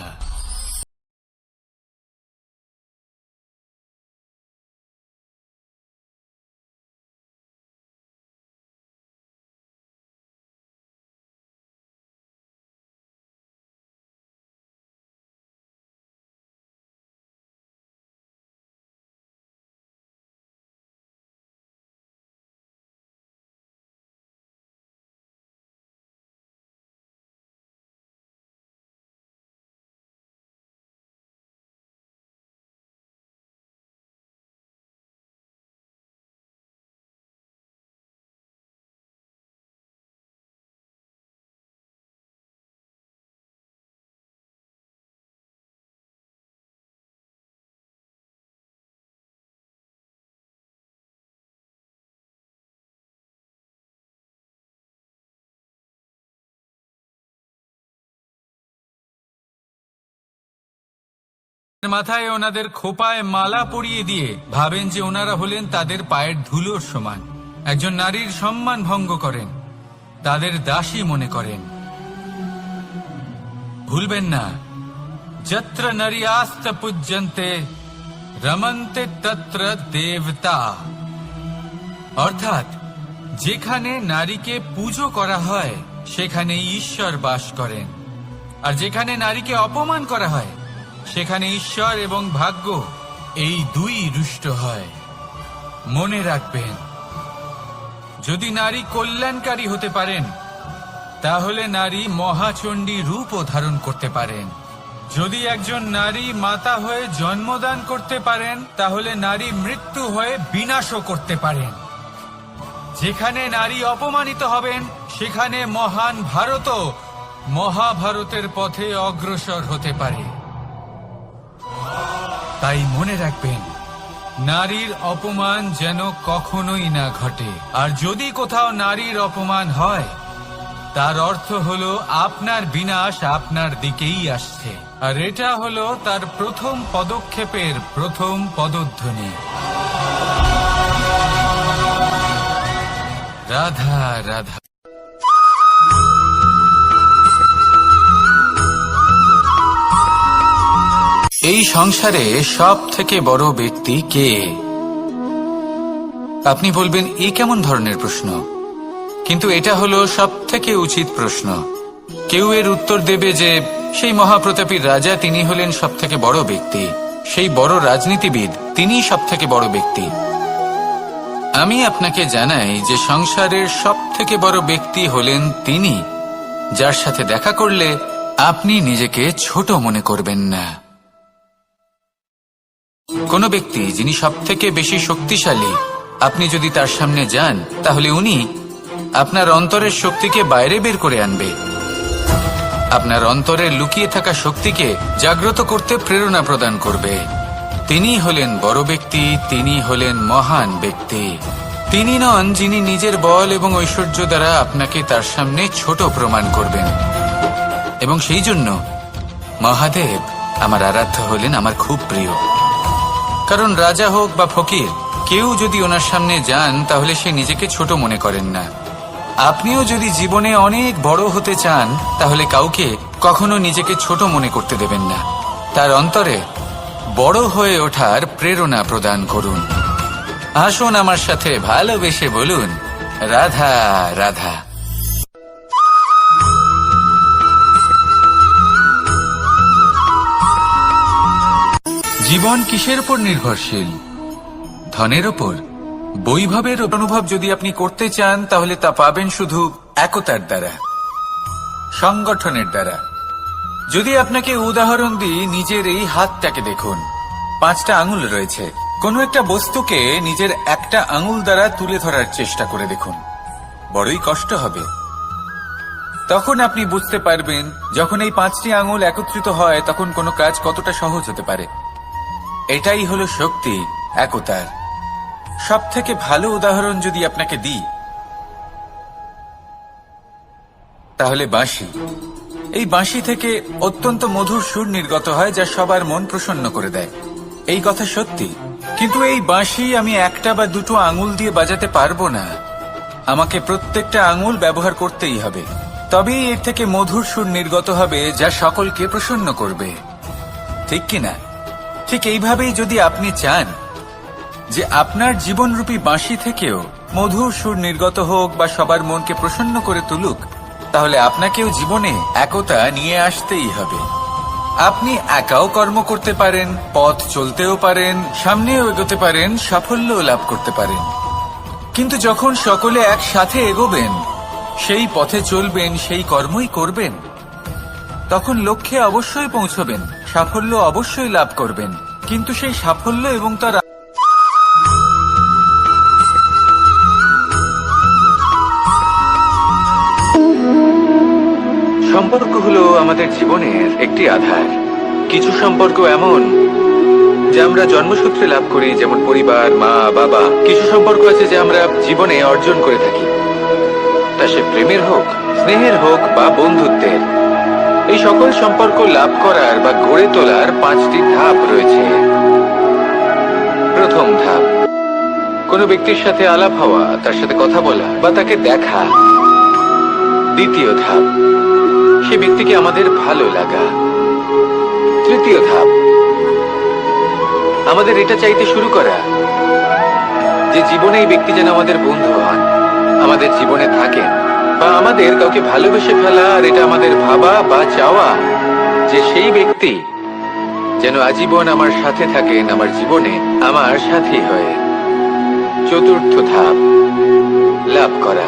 মাথায় ওনাদের খোপায় মালা পরিয়ে দিয়ে ভাবেন যে ওনারা হলেন তাদের পায়ের ধুলোর সমান। একজন নারীর সম্মান ভঙ্গ করেন, তাদের দাসী মনে করেন। ভুলবেন না, যত্র নারীয়াস্ত পূজ্যন্তে রমন্তে তত্র দেবতা। অর্থাৎ যেখানে নারীকে পুজো করা হয় সেখানে ঈশ্বর বাস করেন, আর যেখানে নারীকে অপমান করা হয় সেখানে ঈশ্বর এবং ভাগ্য এই দুই রুষ্ট হয়। মনে রাখবেন, যদি নারী কল্যাণকারী হতে পারেন তাহলে নারী মহাচণ্ডী রূপও ধারণ করতে পারেন। যদি একজন নারী মাতা হয়ে জন্মদান করতে পারেন তাহলে নারী মৃত্যু হয়ে বিনাশও করতে পারেন। যেখানে নারী অপমানিত হবেন সেখানে মহান ভারতও মহাভারতের পথে অগ্রসর হতে পারে। তাই মনে রাখবেন, নারীর অপমান যেন কখনোই না ঘটে। আর যদি কোথাও নারীর অপমান হয় তার অর্থ হলো আপনার বিনাশ আপনার দিকেই আসছে। আর এটা হলো তার প্রথম পদক্ষেপের প্রথম পদধ্বনি। রাধা রাধা। এই সংসারে সব থেকে বড় ব্যক্তি কে? আপনি বলবেন এ কেমন ধরনের প্রশ্ন, কিন্তু এটা হলো সব থেকে উচিত প্রশ্ন। কেউ এর উত্তর দেবে যে সেই মহাপ্রতাপী রাজা, তিনি হলেন সব থেকে বড় ব্যক্তি, সেই বড় রাজনীতিবিদ, তিনিই সব থেকে বড় ব্যক্তি। আমি আপনাকে জানাই যে সংসারের সব থেকে বড় ব্যক্তি হলেন তিনি, যার সাথে দেখা করলে আপনি নিজেকে ছোট মনে করবেন না। কোন ব্যক্তি যিনি সব থেকে বেশি শক্তিশালী, আপনি যদি তার সামনে যান তাহলে উনি আপনার অন্তরের শক্তিকে বাইরে বের করে আনবে, আপনার অন্তরে লুকিয়ে থাকা শক্তিকে জাগ্রত করতে প্রেরণা প্রদান করবে। তিনি হলেন বড় ব্যক্তি, তিনি হলেন মহান ব্যক্তি। তিনি নন যিনি নিজের বল এবং ঐশ্বর্য দ্বারা আপনাকে তার সামনে ছোট প্রমাণ করবেন। এবং সেই জন্য মহাদেব আমার আরাধ্য হলেন আমার খুব প্রিয়। কারণ রাজা হোক বা ফকির, কেউ যদি ওনার সামনে যান তাহলে সে নিজেকে ছোট মনে করেন না। আপনিও যদি জীবনে অনেক বড় হতে চান তাহলে কাউকে কখনো নিজেকে ছোট মনে করতে দেবেন না। তার অন্তরে বড় হয়ে ওঠার প্রেরণা প্রদান করুন। আসুন আমার সাথে ভালোবেসে বলুন, রাধা রাধা। জীবন কিসের উপর নির্ভরশীল? ধনের ওপর? বৈভবের অনুভব যদি আপনি করতে চান তাহলে তা পাবেন শুধু একতার দ্বারা, সংগঠনের দ্বারা। যদি আপনাকে উদাহরণ দিই, নিজের এই হাতটাকে দেখুন, 5টা আঙুল রয়েছে। কোনো একটা বস্তুকে নিজের একটা আঙুল দ্বারা তুলে ধরার চেষ্টা করে দেখুন, বড়ই কষ্ট হবে। তখন আপনি বুঝতে পারবেন যখন এই 5টি আঙুল একত্রিত হয় তখন কোনো কাজ কতটা সহজ হতে পারে। এটাই হলো শক্তি একতার। সব থেকে ভালো উদাহরণ যদি আপনাকে দিই তাহলে বাঁশি। এই বাঁশি থেকে অত্যন্ত মধুর সুর নির্গত হয় যা সবার মন প্রসন্ন করে দেয়। এই কথা সত্যি, কিন্তু এই বাঁশি আমি একটা বা দুটো আঙুল দিয়ে বাজাতে পারবো না। আমাকে প্রত্যেকটা আঙুল ব্যবহার করতেই হবে, তবেই এর থেকে মধুর সুর নির্গত হবে যা সকলকে প্রসন্ন করবে, ঠিক কিনা? ঠিক এইভাবেই যদি আপনি চান যে আপনার জীবনরূপী বাঁশি থেকেও মধুর সুর নির্গত হোক বা সবার মনকে প্রসন্ন করে তুলুক, তাহলে আপনাকেও জীবনে একতা নিয়ে আসতেই হবে। আপনি একাও কর্ম করতে পারেন, পথ চলতেও পারেন, সামনেও এগোতে পারেন, সাফল্যও লাভ করতে পারেন। কিন্তু যখন সকলে একসাথে এগোবেন, সেই পথে চলবেন, সেই কর্মই করবেন, তখন লক্ষ্যে অবশ্যই পৌঁছবেন, সাফল্য অবশ্যই লাভ করবেন। কিন্তু সেই সাফল্য এবং তার সম্পর্ক হলো আমাদের জীবনের একটি আধার। কিছু সম্পর্ক এমন যা আমরা জন্মসূত্রে লাভ করি, যেমন পরিবার, মা, বাবা। কিছু সম্পর্ক আছে যা আমরা জীবনে অর্জন করে থাকি, তা সে প্রেমের হোক, স্নেহের হোক বা বন্ধুত্বের। এই সকল সম্পর্ক লাভ করার বা গড়ে তোলার 5টি ধাপ রয়েছে। প্রথম ধাপ, কোনো ব্যক্তির সাথে আলাপ হওয়া, তার সাথে কথা বলা বা তাকে দেখা। দ্বিতীয় ধাপ, সে ব্যক্তিকে আমাদের ভালো লাগা। তৃতীয় ধাপ, আমাদের এটা চাইতে শুরু করা যে জীবনে এই ব্যক্তি যেন আমাদের বন্ধু হন, আমাদের জীবনে থাকেন, বা আমাদের কাউকে ভালোবেসে ফেলা আর এটা আমাদের ভাবা বা চাওয়া যে সেই ব্যক্তি যেন আজীবন আমার সাথে থাকেন, আমার জীবনে আমার সাথী হয়ে। চতুর্থ ধাপ, লাভ করা।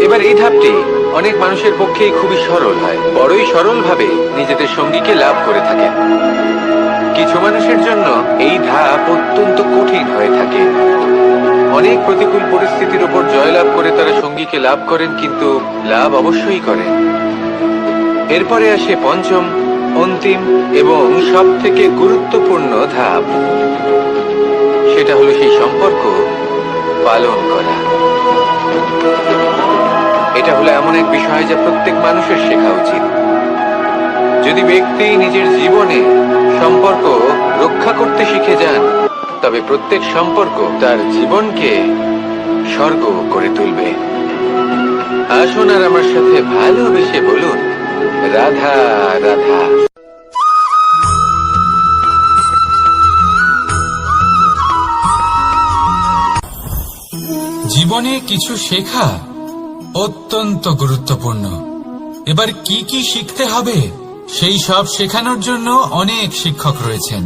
এবার এই ধাপটি অনেক মানুষের পক্ষেই খুবই সরল হয়, বড়ই সরলভাবে নিজেদের সঙ্গীকে লাভ করে থাকেন। কিছু মানুষের জন্য এই ধাপ অত্যন্ত কঠিন হয়ে থাকে। অনেক প্রতিকূল পরিস্থিতির উপর জয়লাভ করে তারা সঙ্গীকে লাভ করেন, কিন্তু লাভ অবশ্যই করেন। এরপরে আসে পঞ্চম, অন্তিম এবং সব থেকে গুরুত্বপূর্ণ ধাপ। সেটা হলো সেই সম্পর্ক পালন করা। এটা হলো এমন এক বিষয় যা প্রত্যেক মানুষের শেখা উচিত। যদি ব্যক্তি নিজের জীবনে সম্পর্ক রক্ষা করতে শিখে যান, তবে প্রত্যেক সম্পর্ক তার জীবনকে স্বর্গ করে তুলবে। আসুন আর আমার সাথে ভালোবেসে বলুন, রাধা রাধা। জীবনে কিছু শেখা অত্যন্ত গুরুত্বপূর্ণ। এবার কি কি শিখতে হবে সেই সব শেখানোর জন্য অনেক শিক্ষক রয়েছেন,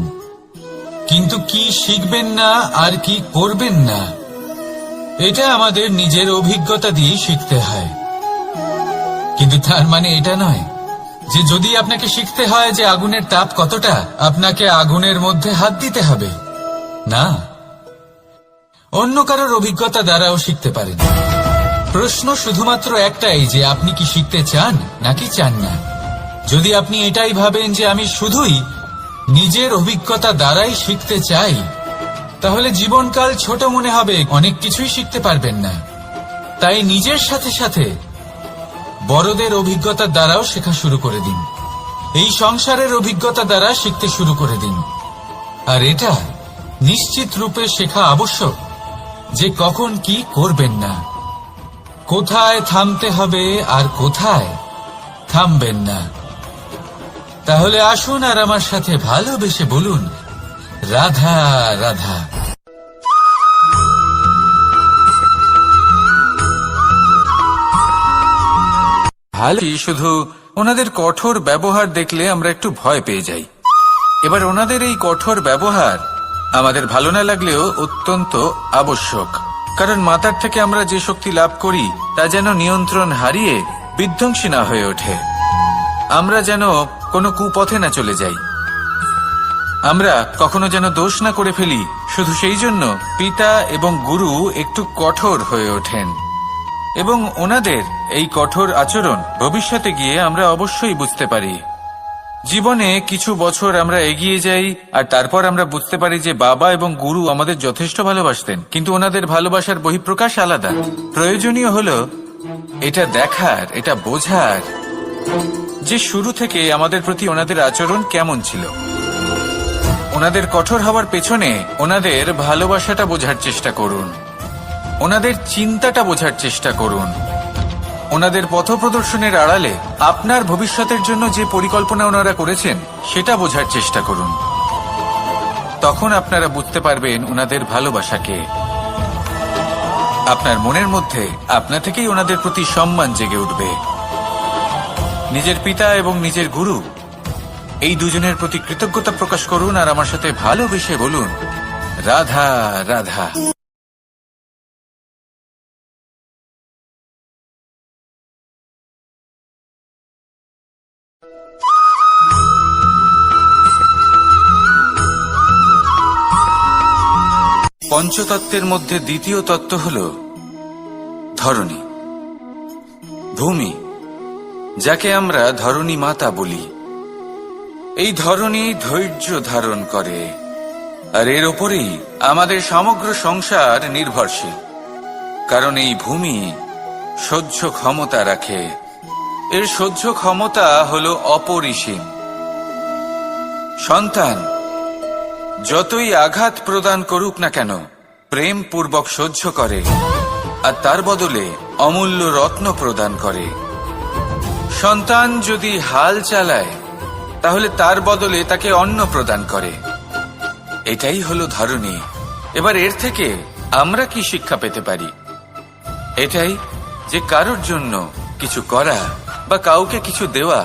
কিন্তু কি শিখবেন না আর কি করবেন না এটা আমাদের নিজের অভিজ্ঞতা দিয়ে শিখতে হয়। কিন্তু তার মানে এটা নয় যে যদি আপনাকে শিখতে হয় যে আগুনের তাপ কতটা, আপনাকে আগুনের মধ্যে হাত দিতে হবে। না, অন্য কারোর অভিজ্ঞতা দ্বারাও শিখতে পারেন। প্রশ্ন শুধুমাত্র একটাই যে আপনি কি শিখতে চান নাকি চান না। যদি আপনি এটাই ভাবেন যে আমি শুধুই নিজের অভিজ্ঞতা দ্বারাই শিখতে চাই, তাহলে জীবনকাল ছোট মনে হবে, অনেক কিছুই শিখতে পারবেন না। তাই নিজের সাথে সাথে বড়দের অভিজ্ঞতা দ্বারাও শেখা শুরু করে দিন। এই সংসারের অভিজ্ঞতা দ্বারা শিখতে শুরু করে দিন। আর এটা নিশ্চিত রূপে শেখা আবশ্যক যে কখন কি করবেন না, কোথায় থামতে হবে আর কোথায় থামবেন না। তাহলে আসুন আর আমার সাথে ভালোবেসে বলুন, রাধা রাধা। ভালো, শুধু ওনাদের কঠোর ব্যবহার দেখলে আমরা একটু ভয় পেয়ে যাই। এবার ওনাদের এই কঠোর ব্যবহার আমাদের ভালো না লাগলেও অত্যন্ত আবশ্যক, কারণ মাতার থেকে আমরা যে শক্তি লাভ করি তা যেন নিয়ন্ত্রণ হারিয়ে বিধ্বংসী না হয়ে ওঠে, আমরা যেন কোনো কুপথে না চলে যাই, আমরা কখনো যেন দোষ না করে ফেলি। শুধু সেই জন্য পিতা এবং গুরু একটু কঠোর হয়ে ওঠেন, এবং ওনাদের এই কঠোর আচরণ ভবিষ্যতে গিয়ে আমরা অবশ্যই বুঝতে পারি। জীবনে কিছু বছর আমরা এগিয়ে যাই আর তারপর আমরা বুঝতে পারি যে বাবা এবং গুরু আমাদের যথেষ্ট ভালোবাসতেন, কিন্তু ওনাদের ভালোবাসার বহিঃপ্রকাশ আলাদা। প্রয়োজনীয় হলো এটা দেখার, এটা বোঝার যে শুরু থেকে আমাদের প্রতি ওনাদের আচরণ কেমন ছিল। ওনাদের কঠোর হওয়ার পেছনে ওনাদের ভালোবাসাটা বোঝার চেষ্টা করুন, ওনাদের চিন্তাটা বোঝার চেষ্টা করুন, ওনাদের পথপ্রদর্শনের আড়ালে আপনার ভবিষ্যতের জন্য যে পরিকল্পনা ওনারা করেছেন সেটা বোঝার চেষ্টা করুন। তখন আপনারা বুঝতে পারবেন ওনাদের ভালোবাসাকে। আপনার মনের মধ্যে আপনা থেকেই ওনাদের প্রতি সম্মান জেগে উঠবে। নিজের পিতা এবং নিজের গুরু এই দুজনের প্রতি কৃতজ্ঞতা প্রকাশ করুন আর আমার সাথে ভালোবেসে বলুন, রাধা রাধা। পঞ্চতত্ত্বের মধ্যে দ্বিতীয় তত্ত্ব হল ধরণী, ভূমি, যাকে আমরা ধরণী মাতা বলি। এই ধরণী ধৈর্য ধারণ করে আর এর ওপরেই আমাদের সমগ্র সংসার নির্ভরশীল, কারণ এই ভূমি সহ্য ক্ষমতা রাখে। এর সহ্য ক্ষমতা হল অপরিসীম। সন্তান যতই আঘাত প্রদান করুক না কেন প্রেম পূর্বক সহ্য করে আর তার বদলে অমূল্য রত্ন প্রদান করে। সন্তান যদি হাল চালায় তাহলে তার বদলে তাকে অন্ন প্রদান করে। এটাই হলো ধরণী। এবার এর থেকে আমরা কি শিক্ষা পেতে পারি? এটাই যে কারোর জন্য কিছু করা বা কাউকে কিছু দেওয়া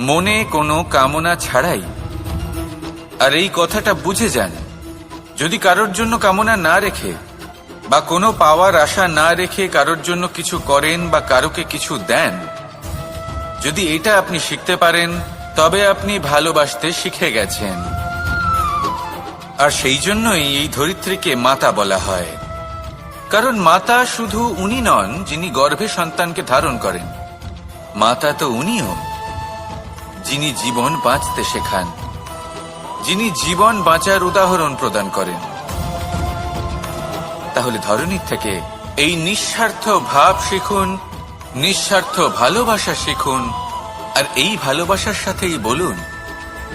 মনে কোনো কামনা ছাড়াই। আর এই কথাটা বুঝে যান, যদি কারোর জন্য কামনা না রেখে বা কোনো পাওয়ার আশা না রেখে কারোর জন্য কিছু করেন বা কারোকে কিছু দেন, যদি এটা আপনি শিখতে পারেন তবে আপনি ভালোবাসতে শিখে গেছেন। আর সেই জন্যই এই ধরিত্রীকে মাতা বলা হয়, কারণ মাতা শুধু উনি নন যিনি গর্ভে সন্তানকে ধারণ করেন, মাতা তো উনিও যিনি জীবন বাঁচতে শেখান, যিনি জীবন বাঁচার উদাহরণ প্রদান করেন। তাহলে ধরণীর থেকে এই নিঃস্বার্থ ভাব শিখুন, নিঃস্বার্থ ভালোবাসা শিখুন, আর এই ভালোবাসার সাথেই বলুন,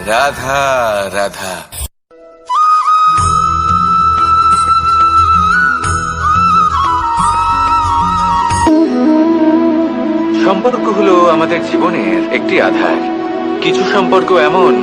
রাধা রাধা। সম্পর্ক হলো আমাদের জীবনের একটি আধার। কিছু সম্পর্ক এমন